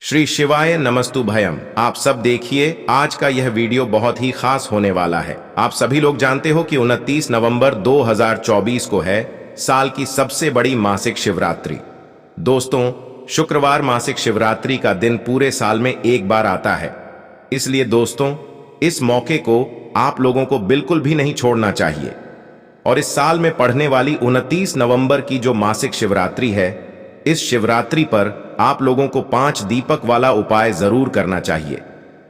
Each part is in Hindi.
श्री शिवाय नमस्तु भयम। आप सब देखिए, आज का यह वीडियो बहुत ही खास होने वाला है। आप सभी लोग जानते हो कि 29 नवंबर 2024 को है साल की सबसे बड़ी मासिक शिवरात्रि। दोस्तों, शुक्रवार मासिक शिवरात्रि का दिन पूरे साल में एक बार आता है, इसलिए दोस्तों इस मौके को आप लोगों को बिल्कुल भी नहीं छोड़ना चाहिए। और इस साल में पढ़ने वाली 29 नवंबर की जो मासिक शिवरात्रि है, इस शिवरात्रि पर आप लोगों को 5 दीपक वाला उपाय जरूर करना चाहिए।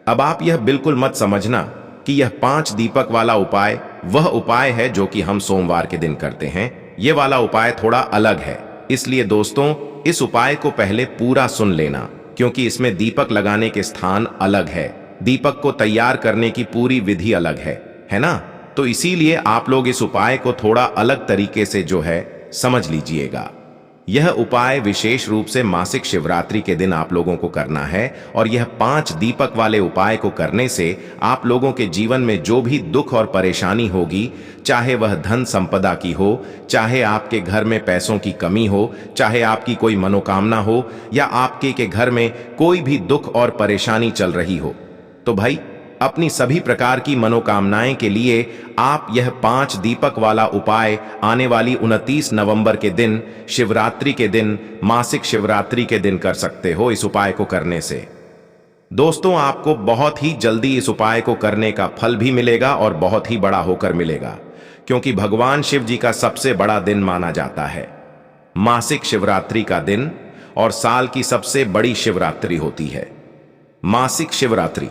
अब आप यह बिल्कुल मत समझना कि यह 5 दीपक वाला उपाय वह उपाय है जो कि हम सोमवार के दिन करते हैं। यह वाला उपाय थोड़ा अलग है, इसलिए दोस्तों इस उपाय को पहले पूरा सुन लेना, क्योंकि इसमें दीपक लगाने के स्थान अलग है, दीपक को तैयार करने की पूरी विधि अलग है ना। तो इसीलिए आप लोग इस उपाय को थोड़ा अलग तरीके से जो है समझ लीजिएगा। यह उपाय विशेष रूप से मासिक शिवरात्रि के दिन आप लोगों को करना है, और यह 5 दीपक वाले उपाय को करने से आप लोगों के जीवन में जो भी दुख और परेशानी होगी, चाहे वह धन संपदा की हो, चाहे आपके घर में पैसों की कमी हो, चाहे आपकी कोई मनोकामना हो, या आपके के घर में कोई भी दुख और परेशानी चल रही हो, तो भाई अपनी सभी प्रकार की मनोकामनाएं के लिए आप यह 5 दीपक वाला उपाय आने वाली 29 नवंबर के दिन, शिवरात्रि के दिन, मासिक शिवरात्रि के दिन कर सकते हो। इस उपाय को करने से दोस्तों आपको बहुत ही जल्दी इस उपाय को करने का फल भी मिलेगा, और बहुत ही बड़ा होकर मिलेगा, क्योंकि भगवान शिव जी का सबसे बड़ा दिन माना जाता है मासिक शिवरात्रि का दिन, और साल की सबसे बड़ी शिवरात्रि होती है मासिक शिवरात्रि।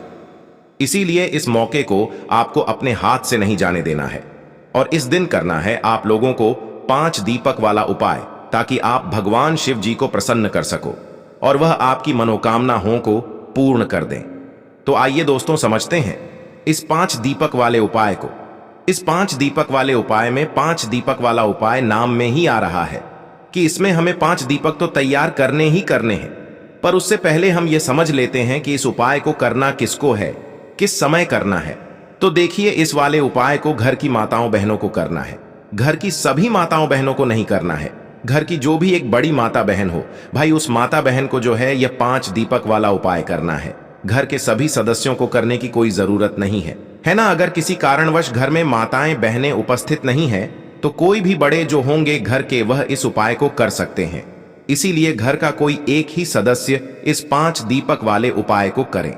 इसीलिए इस मौके को आपको अपने हाथ से नहीं जाने देना है, और इस दिन करना है आप लोगों को 5 दीपक वाला उपाय, ताकि आप भगवान शिव जी को प्रसन्न कर सको और वह आपकी मनोकामनाओं को पूर्ण कर दें। तो आइए दोस्तों समझते हैं इस 5 दीपक वाले उपाय को। इस 5 दीपक वाले उपाय में 5 दीपक वाला उपाय नाम में ही आ रहा है कि इसमें हमें 5 दीपक तो तैयार करने ही करने हैं। पर उससे पहले हम ये समझ लेते हैं कि इस उपाय को करना किसको है, किस समय करना है। तो देखिए, इस वाले उपाय को घर की माताओं बहनों को करना है। घर की सभी माताओं बहनों को नहीं करना है। घर की जो भी एक बड़ी माता बहन हो, भाई उस माता बहन को जो है यह 5 दीपक वाला उपाय करना है। घर के सभी सदस्यों को करने की कोई जरूरत नहीं है ना। अगर किसी कारणवश घर में माताएं बहनें उपस्थित नहीं है, तो कोई भी बड़े जो होंगे घर के, वह इस उपाय को कर सकते हैं। इसीलिए घर का कोई एक ही सदस्य इस 5 दीपक वाले उपाय को करें।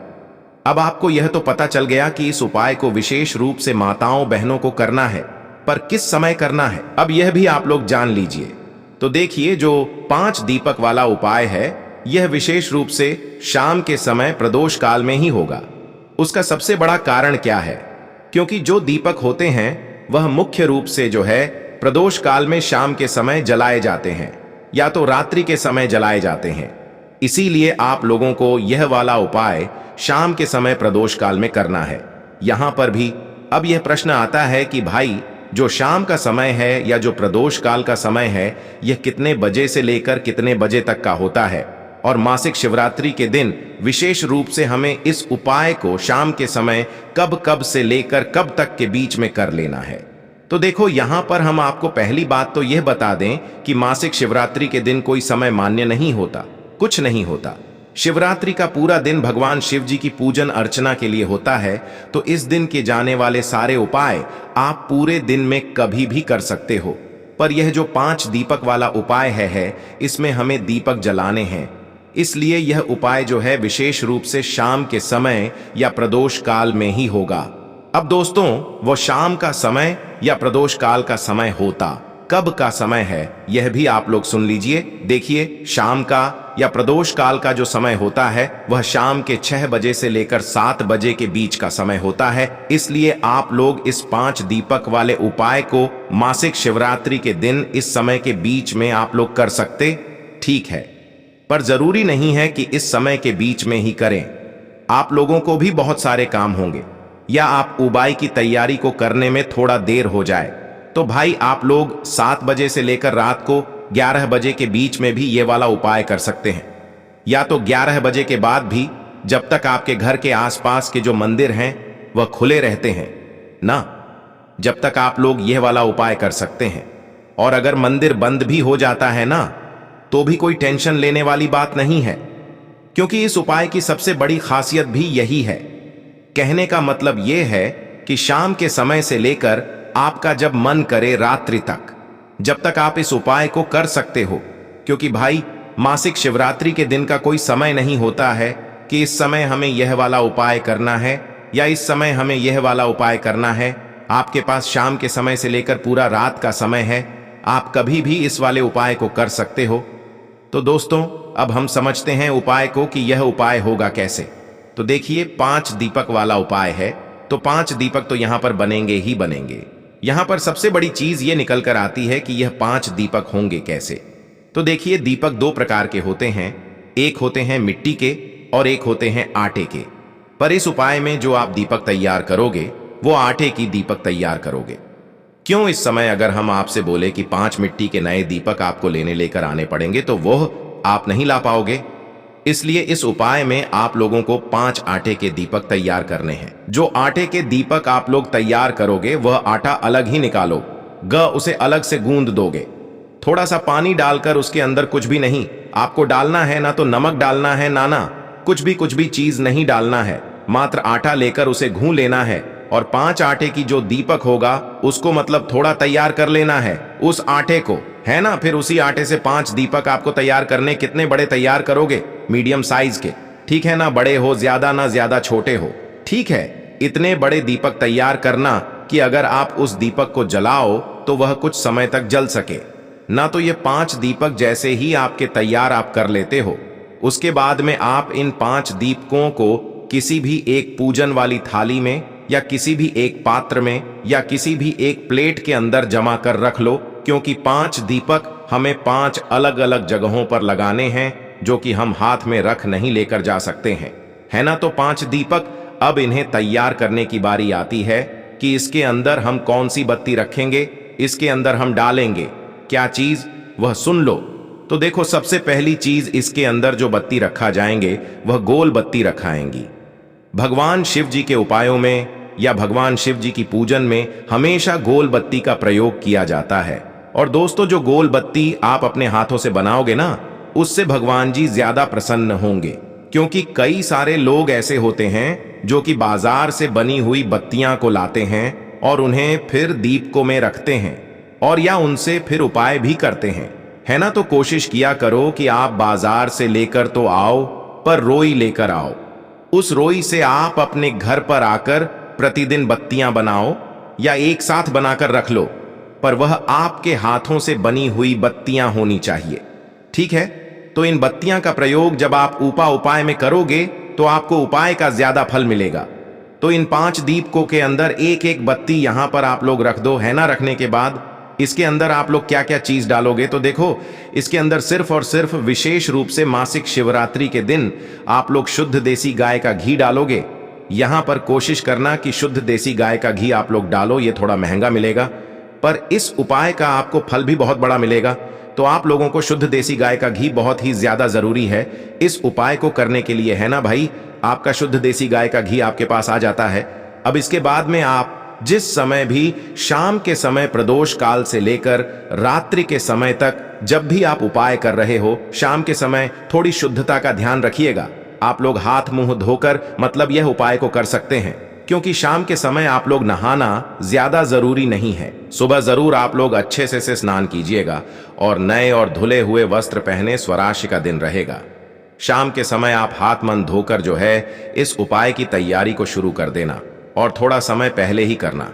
अब आपको यह तो पता चल गया कि इस उपाय को विशेष रूप से माताओं बहनों को करना है, पर किस समय करना है अब यह भी आप लोग जान लीजिए। तो देखिए, जो 5 दीपक वाला उपाय है यह विशेष रूप से शाम के समय प्रदोष काल में ही होगा। उसका सबसे बड़ा कारण क्या है? क्योंकि जो दीपक होते हैं वह मुख्य रूप से जो है प्रदोष काल में शाम के समय जलाए जाते हैं, या तो रात्रि के समय जलाए जाते हैं। इसीलिए आप लोगों को यह वाला उपाय शाम के समय प्रदोष काल में करना है। यहां पर भी अब यह प्रश्न आता है कि भाई जो शाम का समय है या जो प्रदोष काल का समय है, यह कितने बजे से लेकर कितने बजे तक का होता है, और मासिक शिवरात्रि के दिन विशेष रूप से हमें इस उपाय को शाम के समय कब से लेकर कब तक के बीच में कर लेना है। तो देखो, यहां पर हम आपको पहली बात तो यह बता दें कि मासिक शिवरात्रि के दिन कोई समय मान्य नहीं होता, कुछ नहीं होता। शिवरात्रि का पूरा दिन भगवान शिव जी की पूजन अर्चना के लिए होता है। तो इस दिन के जाने वाले सारे उपाय आप पूरे दिन में कभी भी कर सकते हो। पर यह जो 5 दीपक वाला उपाय है इसमें हमें दीपक जलाने हैं, इसलिए यह उपाय जो है विशेष रूप से शाम के समय या प्रदोष काल में ही होगा। अब दोस्तों, वो शाम का समय या प्रदोष काल का समय होता कब का समय है यह भी आप लोग सुन लीजिए। देखिए, शाम का या प्रदोष काल का जो समय होता है वह शाम के 6 बजे से लेकर 7 बजे के बीच का समय होता है। इसलिए आप लोग इस 5 दीपक वाले उपाय को मासिक शिवरात्रि के दिन इस समय के बीच में आप लोग कर सकते, ठीक है। पर जरूरी नहीं है कि इस समय के बीच में ही करें। आप लोगों को भी बहुत सारे काम होंगे, या आप उपाय की तैयारी को करने में थोड़ा देर हो जाए, तो भाई आप लोग 7 बजे से लेकर रात को 11 बजे के बीच में भी ये वाला उपाय कर सकते हैं। या तो 11 बजे के बाद भी, जब तक आपके घर के आसपास के जो मंदिर हैं वह खुले रहते हैं ना, जब तक आप लोग यह वाला उपाय कर सकते हैं। और अगर मंदिर बंद भी हो जाता है ना, तो भी कोई टेंशन लेने वाली बात नहीं है, क्योंकि इस उपाय की सबसे बड़ी खासियत भी यही है। कहने का मतलब यह है कि शाम के समय से लेकर आपका जब मन करे रात्रि तक, जब तक आप इस उपाय को कर सकते हो। क्योंकि भाई मासिक शिवरात्रि के दिन का कोई समय नहीं होता है कि इस समय हमें यह वाला उपाय करना है या इस समय हमें यह वाला उपाय करना है। आपके पास शाम के समय से लेकर पूरा रात का समय है, आप कभी भी इस वाले उपाय को कर सकते हो। तो दोस्तों अब हम समझते हैं उपाय को कि यह उपाय होगा कैसे। तो देखिए 5 दीपक वाला उपाय है, तो 5 दीपक तो यहां पर बनेंगे ही बनेंगे। यहां पर सबसे बड़ी चीज ये निकल कर आती है कि यह 5 दीपक होंगे कैसे। तो देखिए दीपक 2 प्रकार के होते हैं, एक होते हैं मिट्टी के और एक होते हैं आटे के। पर इस उपाय में जो आप दीपक तैयार करोगे वो आटे की दीपक तैयार करोगे। क्यों इस समय अगर हम आपसे बोले कि 5 मिट्टी के नए दीपक आपको लेने लेकर आने पड़ेंगे तो वो आप नहीं ला पाओगे। इसलिए इस उपाय में आप लोगों को 5 आटे के दीपक तैयार करने हैं। जो आटे के दीपक आप लोग तैयार करोगे वह आटा अलग ही निकालो, उसे अलग से गूंद दोगे। थोड़ा सा पानी डालकर उसके अंदर कुछ भी नहीं आपको डालना है, ना तो नमक डालना है ना कुछ भी चीज नहीं डालना है। मात्र आटा लेकर उसे गूंद लेना है और 5 आटे की जो दीपक होगा उसको मतलब थोड़ा तैयार कर लेना है उस आटे को, है ना। फिर उसी आटे से 5 दीपक आपको तैयार करने। कितने बड़े तैयार करोगे? मीडियम साइज के, ठीक है ना, बड़े हो ज्यादा ना ज्यादा छोटे हो, ठीक है। इतने बड़े दीपक तैयार करना कि अगर आप उस दीपक को जलाओ तो वह कुछ समय तक जल सके। ना तो ये 5 दीपक जैसे ही आपके तैयार आप कर लेते हो, उसके बाद में आप इन 5 दीपकों को किसी भी एक पूजन वाली थाली में या किसी भी एक पात्र में या किसी भी एक प्लेट के अंदर जमा कर रख लो। क्योंकि 5 दीपक हमें 5 अलग अलग जगहों पर लगाने हैं जो कि हम हाथ में रख नहीं लेकर जा सकते हैं, है ना। तो 5 दीपक, अब इन्हें तैयार करने की बारी आती है कि इसके अंदर हम कौन सी बत्ती रखेंगे, इसके अंदर हम डालेंगे क्या चीज, वह सुन लो। तो देखो सबसे पहली चीज इसके अंदर जो बत्ती रखा जाएंगे वह गोल बत्ती रखाएंगी। भगवान शिव जी के उपायों में या भगवान शिव जी की पूजन में हमेशा गोल बत्ती का प्रयोग किया जाता है। और दोस्तों जो गोल बत्ती आप अपने हाथों से बनाओगे ना, उससे भगवान जी ज्यादा प्रसन्न होंगे। क्योंकि कई सारे लोग ऐसे होते हैं जो कि बाजार से बनी हुई बत्तियां को लाते हैं और उन्हें फिर दीपकों में रखते हैं और या उनसे फिर उपाय भी करते हैं, है ना। तो कोशिश किया करो कि आप बाजार से लेकर तो आओ पर रोई लेकर आओ। उस रोई से आप अपने घर पर आकर प्रतिदिन बत्तियां बनाओ या एक साथ बनाकर रख लो, पर वह आपके हाथों से बनी हुई बत्तियां होनी चाहिए, ठीक है। तो इन बत्तियां का प्रयोग जब आप उपाय में करोगे तो आपको उपाय का ज्यादा फल मिलेगा। तो इन 5 दीपकों के अंदर एक एक बत्ती यहां पर आप लोग रख दो, है ना। रखने के बाद इसके अंदर आप लोग क्या क्या चीज डालोगे, तो देखो इसके अंदर सिर्फ और सिर्फ विशेष रूप से मासिक शिवरात्रि के दिन आप लोग शुद्ध देसी गाय का घी डालोगे। यहां पर कोशिश करना कि शुद्ध देसी गाय का घी आप लोग डालो, ये थोड़ा महंगा मिलेगा पर इस उपाय का आपको फल भी बहुत बड़ा मिलेगा। तो आप लोगों को शुद्ध देसी गाय का घी बहुत ही ज्यादा जरूरी है इस उपाय को करने के लिए, है ना भाई। आपका शुद्ध देसी गाय का घी आपके पास आ जाता है। अब इसके बाद में आप जिस समय भी शाम के समय प्रदोष काल से लेकर रात्रि के समय तक जब भी आप उपाय कर रहे हो, शाम के समय थोड़ी शुद्धता का ध्यान रखिएगा। आप लोग हाथ मुंह धोकर मतलब यह उपाय को कर सकते हैं। क्योंकि शाम के समय आप लोग नहाना ज्यादा जरूरी नहीं है। सुबह जरूर आप लोग अच्छे से स्नान कीजिएगा और नए और धुले हुए वस्त्र पहने स्वराशि का दिन रहेगा। शाम के समय आप हाथ मन धोकर जो है इस उपाय की तैयारी को शुरू कर देना और थोड़ा समय पहले ही करना,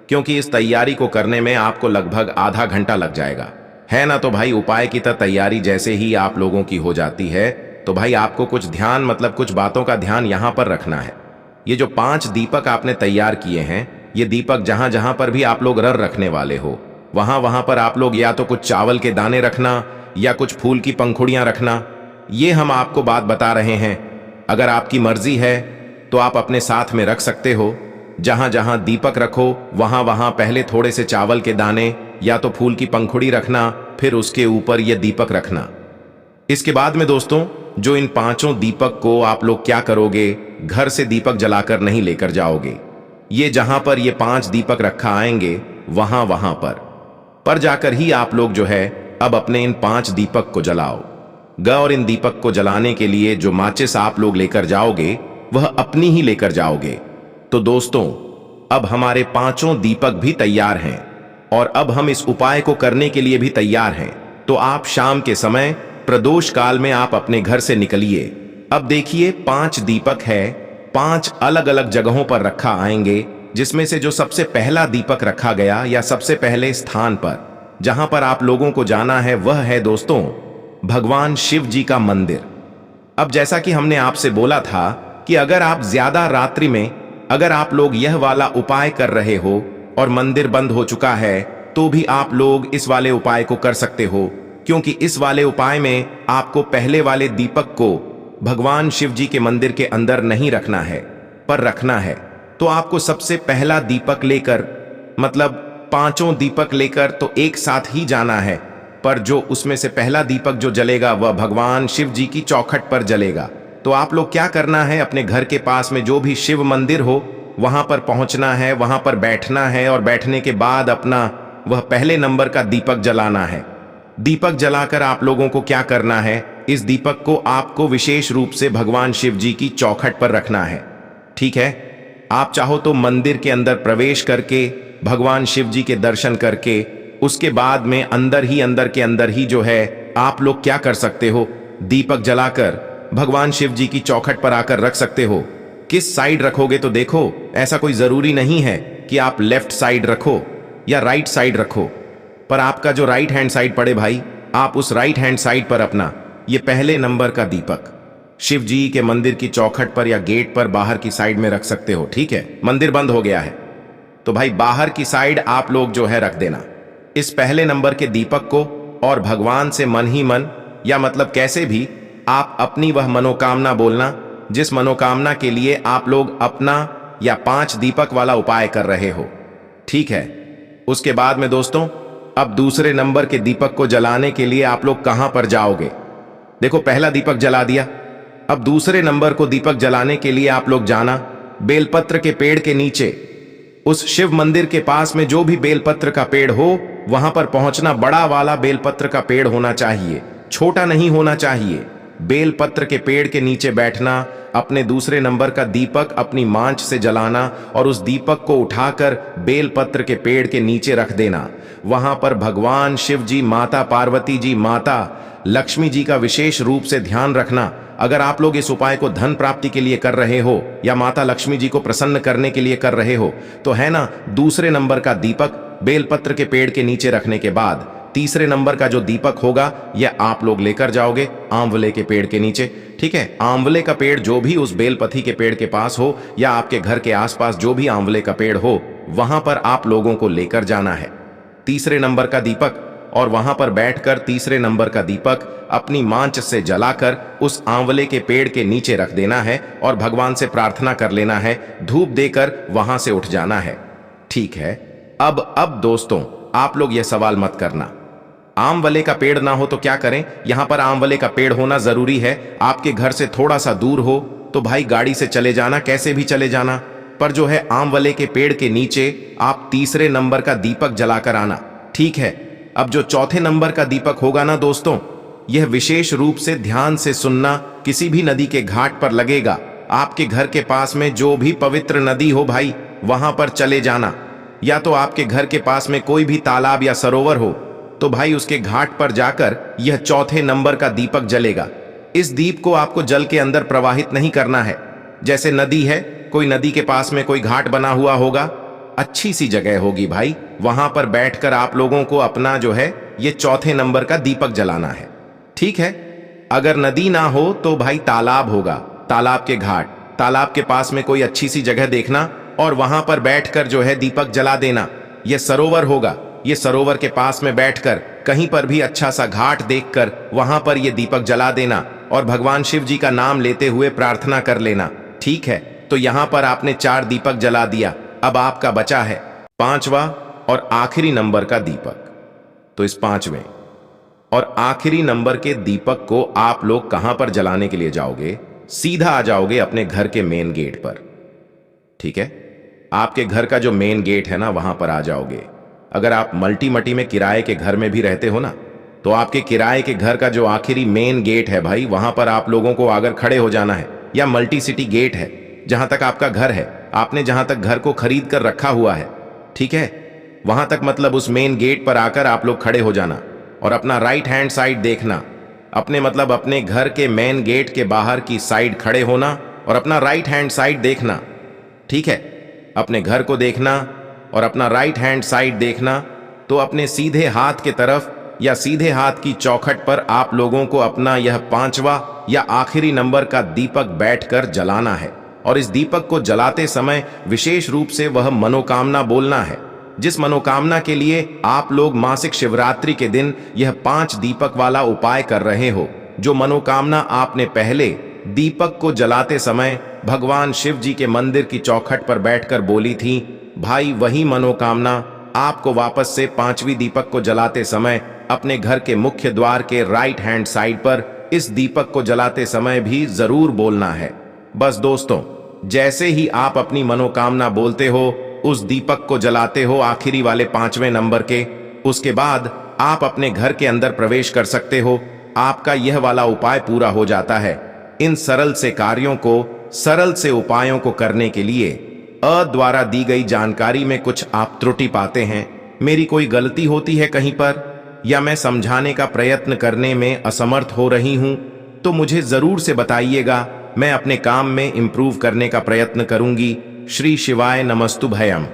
क्योंकि इस तैयारी को करने में आपको लगभग आधा घंटा लग जाएगा, है ना। तो भाई उपाय की तैयारी जैसे ही आप लोगों की हो जाती है तो भाई आपको कुछ ध्यान मतलब कुछ बातों का ध्यान यहां पर रखना है। ये जो 5 दीपक आपने तैयार किए हैं, ये दीपक जहां जहां पर भी आप लोग रखने वाले हो वहां वहां पर आप लोग या तो कुछ चावल के दाने रखना या कुछ फूल की पंखुड़ियां रखना। ये हम आपको बात बता रहे हैं। अगर आपकी मर्जी है तो आप अपने साथ में रख सकते हो। जहां जहां दीपक रखो वहां वहां पहले थोड़े से चावल के दाने या तो फूल की पंखुड़ी रखना, फिर उसके ऊपर यह दीपक रखना। इसके बाद में दोस्तों जो इन 5 दीपक को आप लोग क्या करोगे, घर से दीपक जलाकर नहीं लेकर जाओगे। ये जहां पर ये 5 दीपक रखा आएंगे वहां वहां पर जाकर ही आप लोग जो है अब अपने इन 5 दीपक को जलाओ। और इन दीपक को जलाने के लिए जो माचिस आप लोग लेकर जाओगे वह अपनी ही लेकर जाओगे। तो दोस्तों, अब हमारे पांचों दीपक भी तैयार हैं और अब हम इस उपाय को करने के लिए भी तैयार हैं। तो आप शाम के समय प्रदोष काल में आप अपने घर से निकलिए। अब देखिए 5 दीपक है, 5 अलग अलग जगहों पर रखा आएंगे, जिसमें से जो सबसे पहला दीपक रखा गया या सबसे पहले स्थान पर जहां पर आप लोगों को जाना है वह है दोस्तों भगवान शिव जी का मंदिर। अब जैसा कि हमने आपसे बोला था कि अगर आप ज्यादा रात्रि में अगर आप लोग यह वाला उपाय कर रहे हो और मंदिर बंद हो चुका है तो भी आप लोग इस वाले उपाय को कर सकते हो, क्योंकि इस वाले उपाय में आपको पहले वाले दीपक को भगवान शिव जी के मंदिर के अंदर नहीं रखना है पर रखना है। तो आपको सबसे पहला दीपक लेकर मतलब पांचों दीपक लेकर तो एक साथ ही जाना है, पर जो उसमें से पहला दीपक जो जलेगा वह भगवान शिव जी की चौखट पर जलेगा। तो आप लोग क्या करना है, अपने घर के पास में जो भी शिव मंदिर हो वहां पर पहुंचना है, वहां पर बैठना है और बैठने के बाद अपना वह पहले नंबर का दीपक जलाना है। दीपक जलाकर आप लोगों को क्या करना है, इस दीपक को आपको विशेष रूप से भगवान शिव जी की चौखट पर रखना है। ठीक है, आप चाहो तो मंदिर के अंदर प्रवेश करके भगवान शिव जी के दर्शन करके उसके बाद में अंदर के अंदर ही जो है आप लोग क्या कर सकते हो, दीपक जलाकर भगवान शिव जी की चौखट पर आकर रख सकते हो। किस साइड रखोगे तो देखो, ऐसा कोई जरूरी नहीं है कि आप लेफ्ट साइड रखो या राइट साइड रखो, पर आपका जो राइट हैंड साइड पड़े भाई, आप उस राइट हैंड साइड पर अपना ये पहले नंबर का दीपक शिव जी के मंदिर की चौखट पर या गेट पर बाहर की साइड में रख सकते हो। ठीक है, मंदिर बंद हो गया है तो भाई बाहर की साइड आप लोग जो है रख देना इस पहले नंबर के दीपक को, और भगवान से मन ही मन या मतलब कैसे भी आप अपनी वह मनोकामना बोलना जिस मनोकामना के लिए आप लोग अपना या 5 दीपक वाला उपाय कर रहे हो। ठीक है, उसके बाद में दोस्तों अब दूसरे नंबर के दीपक को जलाने के लिए आप लोग कहां पर जाओगे। देखो पहला दीपक जला दिया, अब दूसरे नंबर को दीपक जलाने के लिए आप लोग जाना बेलपत्र के पेड़ के नीचे, उस शिव मंदिर के पास में जो भी बेलपत्र का पेड़ हो वहां पर पहुंचना। बड़ा वाला बेलपत्र का पेड़ होना चाहिए, छोटा नहीं होना चाहिए। बेलपत्र के पेड़ के नीचे बैठना, अपने दूसरे नंबर का दीपक अपनी मांच से जलाना और उस दीपक को उठाकर बेलपत्र के पेड़ के नीचे रख देना। वहां पर भगवान शिव जी, माता पार्वती जी, माता लक्ष्मी जी का विशेष रूप से ध्यान रखना। अगर आप लोग इस उपाय को धन प्राप्ति के लिए कर रहे हो या माता लक्ष्मी जी को प्रसन्न करने के लिए कर रहे हो तो है ना, दूसरे नंबर का दीपक बेलपत्र के पेड़ के नीचे रखने के बाद तीसरे नंबर का जो दीपक होगा यह आप लोग लेकर जाओगे आंवले के पेड़ के नीचे। ठीक है, आंवले का पेड़ जो भी उस बेलपथी के पेड़ के पास हो या आपके घर के आसपास जो भी आंवले का पेड़ हो वहां पर आप लोगों को लेकर जाना है तीसरे नंबर का दीपक, और वहां पर बैठकर तीसरे नंबर का दीपक अपनी मांच से जलाकर उस आंवले के पेड़ के नीचे रख देना है और भगवान से प्रार्थना कर लेना है, धूप देकर वहां से उठ जाना है। ठीक है, अब दोस्तों आप लोग यह सवाल मत करना आंवले का पेड़ ना हो तो क्या करें। यहां पर आंवले का पेड़ होना जरूरी है। आपके घर से थोड़ा सा दूर हो तो भाई गाड़ी से चले जाना, कैसे भी चले जाना, पर जो है आंवले के पेड़ के नीचे आप तीसरे नंबर का दीपक जलाकर आना। ठीक है, अब जो चौथे नंबर का दीपक होगा ना दोस्तों, यह विशेष रूप से ध्यान से सुनना, किसी भी नदी के घाट पर लगेगा। आपके घर के पास में जो भी पवित्र नदी हो भाई वहां पर चले जाना, या तो आपके घर के पास में कोई भी तालाब या सरोवर हो तो भाई उसके घाट पर जाकर यह चौथे नंबर का दीपक जलेगा। इस दीप को आपको जल के अंदर प्रवाहित नहीं करना है। जैसे नदी है, कोई नदी के पास में कोई घाट बना हुआ होगा, अच्छी सी जगह होगी भाई, वहां पर बैठकर आप लोगों को अपना जो है ये चौथे नंबर का दीपक जलाना है। ठीक है, अगर नदी ना हो तो भाई तालाब होगा, तालाब के घाट, तालाब के पास में कोई अच्छी सी जगह देखना और वहां पर बैठकर जो है दीपक जला देना। यह सरोवर होगा, ये सरोवर के पास में बैठकर कहीं पर भी अच्छा सा घाट देखकर वहां पर यह दीपक जला देना और भगवान शिव जी का नाम लेते हुए प्रार्थना कर लेना। ठीक है, तो यहां पर आपने 4 दीपक जला दिया, अब आपका बचा है 5वां और आखिरी नंबर का दीपक। तो इस 5वें और आखिरी नंबर के दीपक को आप लोग कहां पर जलाने के लिए जाओगे, सीधा आ जाओगे अपने घर के मेन गेट पर। ठीक है, आपके घर का जो मेन गेट है ना वहां पर आ जाओगे। अगर आप मल्टी मटी में किराए के घर में भी रहते हो ना तो आपके किराए के घर का जो आखिरी मेन गेट है भाई, वहां पर आप लोगों को अगर खड़े हो जाना है, या मल्टी सिटी गेट है जहां तक आपका घर है, आपने जहां तक घर को खरीद कर रखा हुआ है, ठीक है, वहां तक मतलब उस मेन गेट पर आकर आप लोग खड़े हो जाना और अपना राइट हैंड साइड देखना। अपने मतलब अपने घर के मेन गेट के बाहर की साइड खड़े होना और अपना राइट हैंड साइड देखना, ठीक है। अपने घर को देखना और अपना राइट हैंड साइड देखना। तो अपने सीधे हाथ के तरफ या सीधे हाथ की चौखट पर आप लोगों को अपना यह 5वां या आखिरी नंबर का दीपक बैठकर जलाना है और इस दीपक को जलाते समय विशेष रूप से वह मनोकामना बोलना है, जिस मनोकामना के लिए आप लोग मासिक शिवरात्रि के दिन यह 5 दीपक वाला उपाय कर रहे हो। जो मनोकामना आपने पहले दीपक को जलाते समय भगवान शिव जी के मंदिर की चौखट पर बैठकर बोली थी, भाई वही मनोकामना आपको वापस से 5वीं दीपक को जलाते समय अपने घर के मुख्य द्वार के राइट हैंड साइड पर इस दीपक को जलाते समय भी जरूर बोलना है। बस दोस्तों, जैसे ही आप अपनी मनोकामना बोलते हो, उस दीपक को जलाते हो आखिरी वाले 5वें नंबर के, उसके बाद आप अपने घर के अंदर प्रवेश कर सकते हो। आपका यह वाला उपाय पूरा हो जाता है। इन सरल से कार्यों को, सरल से उपायों को करने के लिए द्वारा दी गई जानकारी में कुछ आप त्रुटि पाते हैं, मेरी कोई गलती होती है कहीं पर, या मैं समझाने का प्रयत्न करने में असमर्थ हो रही हूं, तो मुझे जरूर से बताइएगा। मैं अपने काम में इंप्रूव करने का प्रयत्न करूंगी। श्री शिवाय नमस्तु भयम।